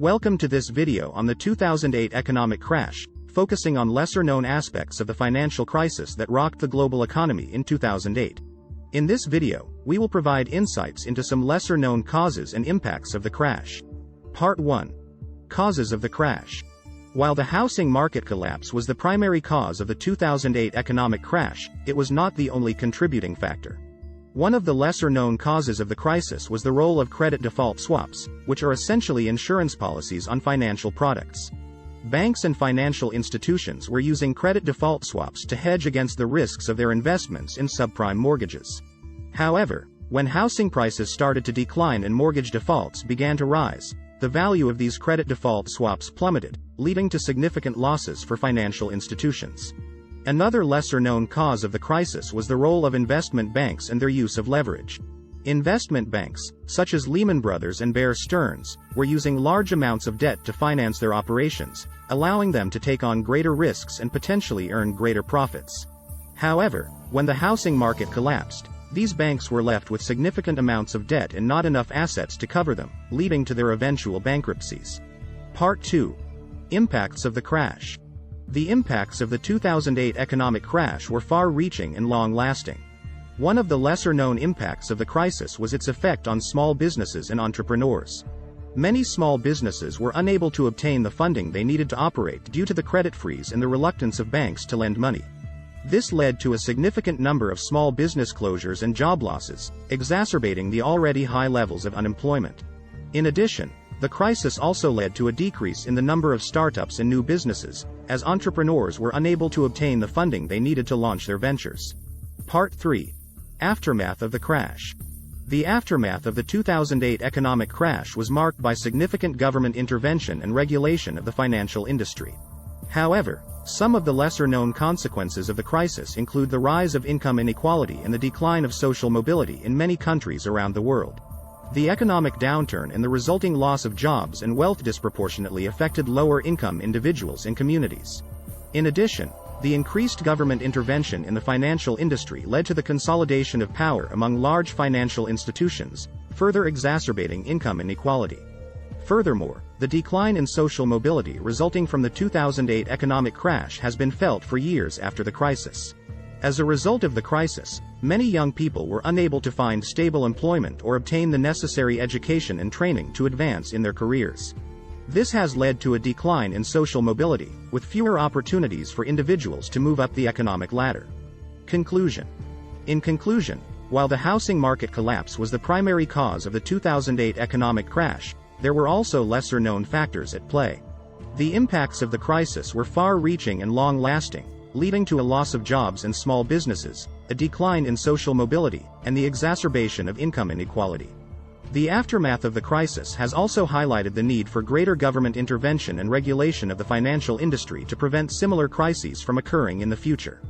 Welcome to this video on the 2008 economic crash, focusing on lesser-known aspects of the financial crisis that rocked the global economy in 2008. In this video, we will provide insights into some lesser-known causes and impacts of the crash. Part 1. Causes of the crash. While the housing market collapse was the primary cause of the 2008 economic crash, it was not the only contributing factor. One of the lesser-known causes of the crisis was the role of credit default swaps, which are essentially insurance policies on financial products. Banks and financial institutions were using credit default swaps to hedge against the risks of their investments in subprime mortgages. However, when housing prices started to decline and mortgage defaults began to rise, the value of these credit default swaps plummeted, leading to significant losses for financial institutions. Another lesser-known cause of the crisis was the role of investment banks and their use of leverage. Investment banks, such as Lehman Brothers and Bear Stearns, were using large amounts of debt to finance their operations, allowing them to take on greater risks and potentially earn greater profits. However, when the housing market collapsed, these banks were left with significant amounts of debt and not enough assets to cover them, leading to their eventual bankruptcies. Part 2. Impacts of the crash. The impacts of the 2008 economic crash were far-reaching and long-lasting. One of the lesser-known impacts of the crisis was its effect on small businesses and entrepreneurs. Many small businesses were unable to obtain the funding they needed to operate due to the credit freeze and the reluctance of banks to lend money. This led to a significant number of small business closures and job losses, exacerbating the already high levels of unemployment. In addition, the crisis also led to a decrease in the number of startups and new businesses, as entrepreneurs were unable to obtain the funding they needed to launch their ventures. Part 3. Aftermath of the crash. The aftermath of the 2008 economic crash was marked by significant government intervention and regulation of the financial industry. However, some of the lesser-known consequences of the crisis include the rise of income inequality and the decline of social mobility in many countries around the world. The economic downturn and the resulting loss of jobs and wealth disproportionately affected lower-income individuals and communities. In addition, the increased government intervention in the financial industry led to the consolidation of power among large financial institutions, further exacerbating income inequality. Furthermore, the decline in social mobility resulting from the 2008 economic crash has been felt for years after the crisis. As a result of the crisis, many young people were unable to find stable employment or obtain the necessary education and training to advance in their careers. This has led to a decline in social mobility, with fewer opportunities for individuals to move up the economic ladder. Conclusion. In conclusion, while the housing market collapse was the primary cause of the 2008 economic crash, there were also lesser-known factors at play. The impacts of the crisis were far-reaching and long-lasting, leading to a loss of jobs and small businesses, a decline in social mobility, and the exacerbation of income inequality. The aftermath of the crisis has also highlighted the need for greater government intervention and regulation of the financial industry to prevent similar crises from occurring in the future.